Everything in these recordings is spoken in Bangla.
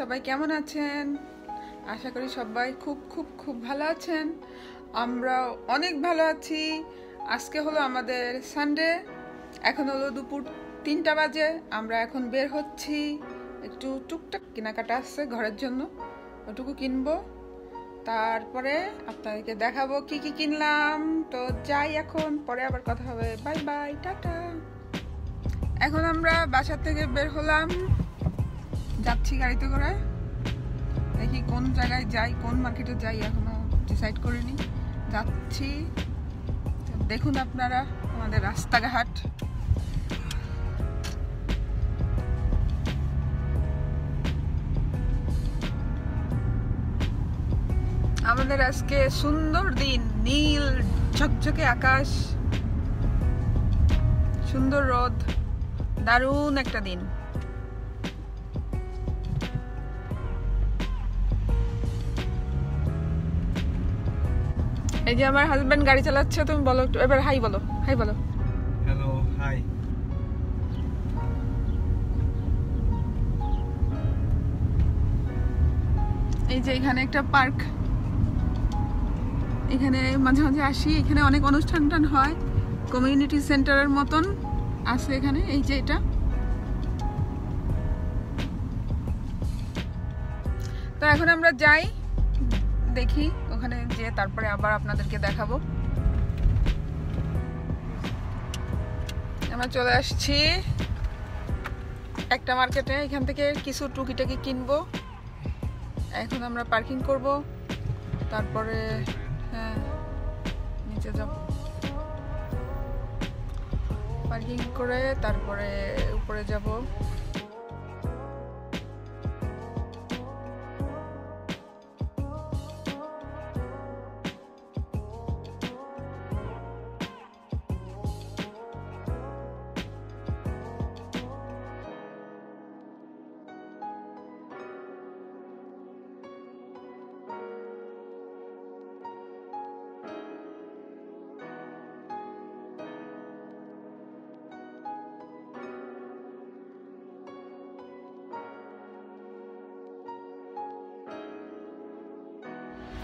সবাই কেমন আছেন? আশা করি সবাই খুব খুব খুব ভালো আছেন। আমরাও অনেক ভালো আছি। আজকে হলো আমাদের সানডে, এখন হলো দুপুর 3টা বাজে। আমরা এখন বের হচ্ছি, একটু টুকটাক কেনাকাটা আসছে ঘরের জন্য, ওটুকু কিনবো, তারপরে আপনাদেরকে দেখাবো কি কি কিনলাম। তো যাই এখন, পরে আবার কথা হবে। Bye bye, tata. এখন আমরা বাসা থেকে বের হলাম, যাচ্ছি গাড়িতে করে। দেখি কোন জায়গায় যাই, কোন মার্কেটে যাই এখনো ডিসাইড করিনি। যাচ্ছি, দেখুন আপনারা আমাদের রাস্তাঘাট। আমাদের আজকে সুন্দর দিন, নীল ঝকঝকে আকাশ, সুন্দর রোদ, দারুণ একটা দিন। এই যে আমার হাজবেন্ড গাড়ি চালাচ্ছে। তুমি বলো একটু, এবার হাই বলো, হাই বলো। Hello, hi. এই যে এখানে একটা পার্ক, এখানে মাঝে মাঝে আসি। এখানে অনেক অনুষ্ঠান হয়, কমিউনিটি সেন্টারের মতন আছে এখানে। এই যে এটা, তো এখন আমরা যাই, দেখি ওখানে যে তারপরে আবার আপনাদেরকে দেখাবো। আমরা চলে আসছি একটা মার্কেটে, এখান থেকে কিছু টুকিটাকি কিনবো। এখন আমরা পার্কিং করব, তারপরে হ্যাঁ নিচে যাব, পার্কিং করে তারপরে উপরে যাব।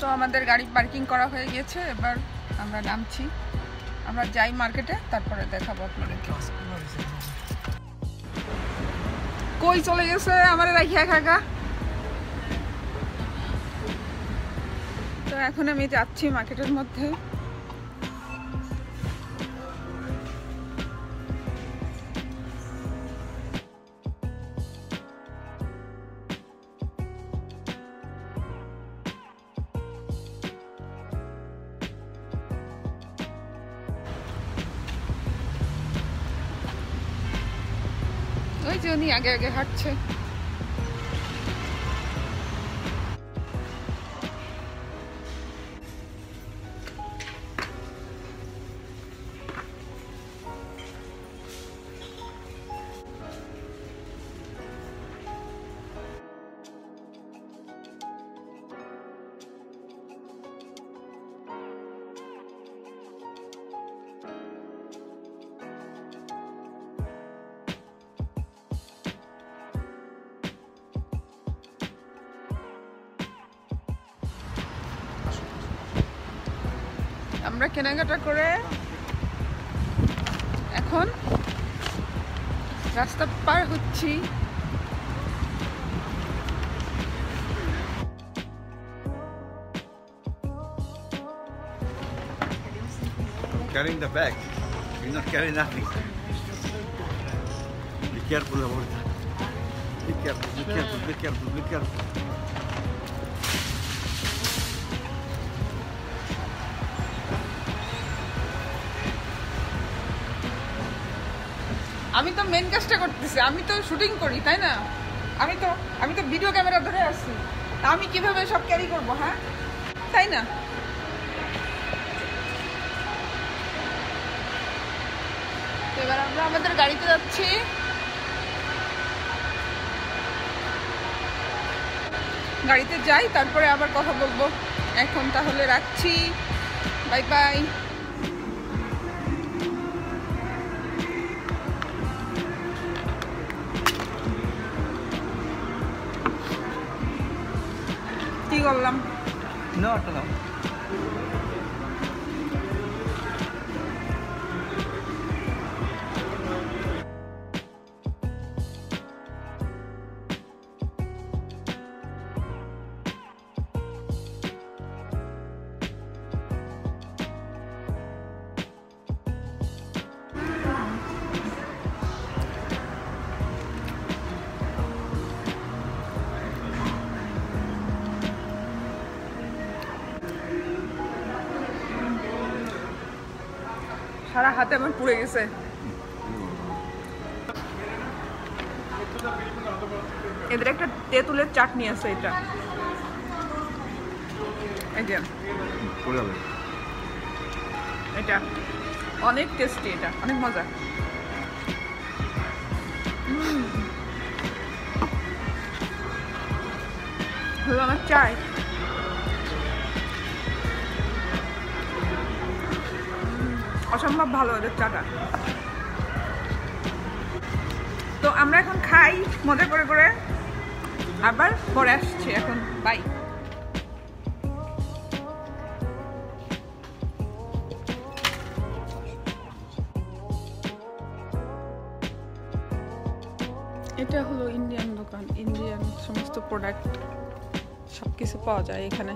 তো আমাদের গাড়ি পার্কিং করা হয়ে গেছে, এবার আমরা নামছি। আমরা যাই মার্কেটে, তারপরে দেখাবো আপনাদেরকে। কই চলে গেছে আমার রাখিয়া খাগা। তো এখন আমি যাচ্ছি মার্কেটের মধ্যে। ওই যে উনি আগে আগে হাঁটছে। আমরা কেনাকাটা করে এখন রাস্তা পার হচ্ছি। Carrying the bag. You're not carrying nothing. Be careful about that. Be careful, be careful, be careful, be careful. আমি তো মেন কাজটা করতেছি, আমি তো শুটিং করি, তাই না? আমি তো ভিডিও ক্যামেরা ধরে আসছি, আমি কিভাবে সব ক্যারি করব? হ্যাঁ, তাই না? এবার আমরা আমাদের গাড়িতে যাচ্ছি। গাড়িতে যাই, তারপরে আবার কথা বলবো। এখন তাহলে রাখছি, বাই বাই। করলাম। No, no. সারা হাতে আমার পুড়ে গেছে। এদের একটা তেঁতুলের চাটনি আছে, এটা এই যে এটা অনেক টেস্টি, এটা অনেক মজা। হলো আমার চাই। অসম্ভব ভালো ওদের চাটা। তো আমরা এখন খাই মজা করে করে, আবার পরে আসছি। এখন বাই। এটা হলো ইন্ডিয়ান দোকান, ইন্ডিয়ান সমস্ত প্রোডাক্ট সবকিছু পাওয়া যায় এখানে।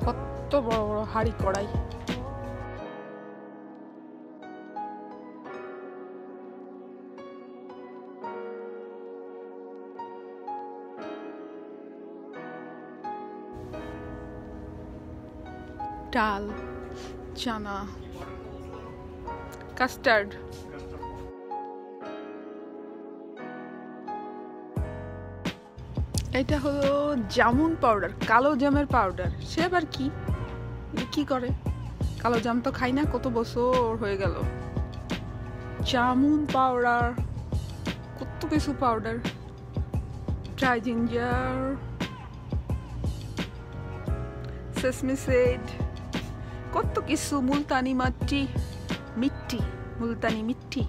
কত বড় বড় হাঁড়ি কড়াই। ডাল, চানা, কাস্টার্ড, এটা হলো জামুন পাউডার, কালো জামের পাউডার। সে আবার কি করে? কালো জাম তো খাই না, কত বছর হয়ে গেল। জামুন পাউডার, কত কিছু powder, dry ginger, sesame seed, কত কিছু। মুলতানি মিট্টি, मुल्तानी मिट्टी।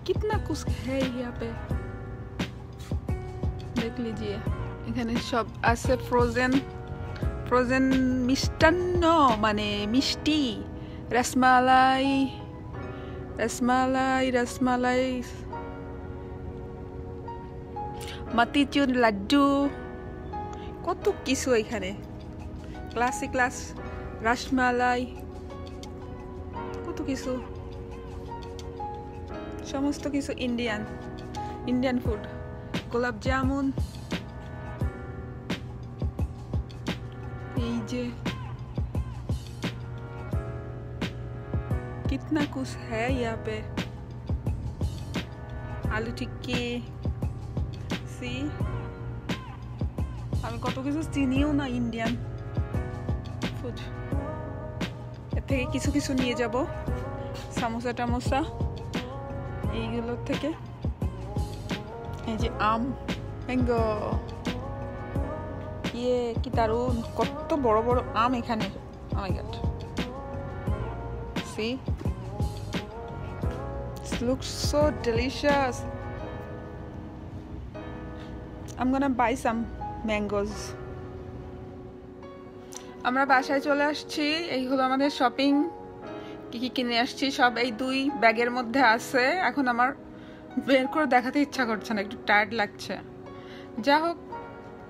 कितना कुछ है यहाँ पे, देख लीजिए। এখানে সব আছে ফ্রোজেন মিষ্টান্ন, মানে মিষ্টি, রসমালাই, মাতিচুর লাড্ডু, কত কিছু এখানে। ক্লাসিক রসমালাই, কত কিছু, সমস্ত কিছু ইন্ডিয়ান ফুড। গোলাপ জামুন, এই যে कितना कुछ है यहाँ पे। आलू टिक्की, सी আমি কত কিছু চিনিও না ইন্ডিয়ান ফুড। এর থেকে কিছু কিছু নিয়ে যাব, সামোসা টামোসা এইগুলোর থেকে। এই যে আম, ম্যাঙ্গো, কি দারুন, কত বড় বড় আম এখানে। ও মাই god, see, it looks so delicious. I'm gonna buy some mangoes. আমরা বাসায় চলে আসছি। এই হলো আমাদের শপিং। কি কি কিনে আসছি সব এই 2 ব্যাগের মধ্যে আছে। এখন আমার বের করে দেখাতে ইচ্ছা করছে না, একটু টায়ার্ড লাগছে। যা হোক,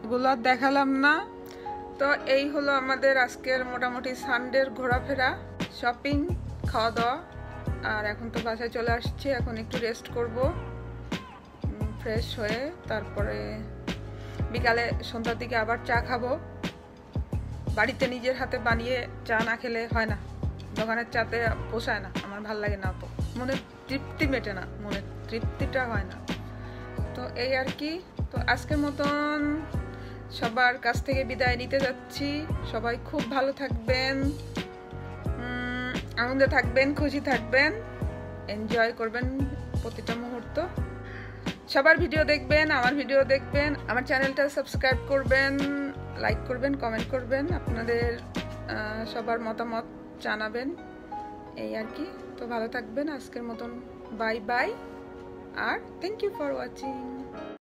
ওগুলো আর দেখালাম না। তো এই হলো আমাদের আজকের মোটামুটি সানডের ঘোরাফেরা, শপিং, খাওয়া দাওয়া। আর এখন তো বাসায় চলে আসছি, এখন একটু রেস্ট করব ফ্রেশ হয়ে। তারপরে বিকালে সন্ধ্যার দিকে আবার চা খাবো। বাড়িতে নিজের হাতে বানিয়ে চা না খেলে হয় না, দোকানের চাতে পোষায় না, আমার ভাল লাগে না, তো মনের তৃপ্তি মেটে না, মনের তৃপ্তিটা হয় না। তো এই আর কি। তো আজকের মতন সবার কাছ থেকে বিদায় নিতে যাচ্ছি। সবাই খুব ভালো থাকবেন, আনন্দে থাকবেন, খুশি থাকবেন, এনজয় করবেন প্রতিটা মুহূর্ত। সবার ভিডিও দেখবেন, আমার ভিডিও দেখবেন, আমার চ্যানেলটা সাবস্ক্রাইব করবেন, লাইক করবেন, কমেন্ট করবেন, আপনাদের সবার মতামত জানাবেন। এই আর কি। তো ভালো থাকবেন, আজকের মতন বাই বাই, আর থ্যাংক ইউ ফর ওয়াচিং।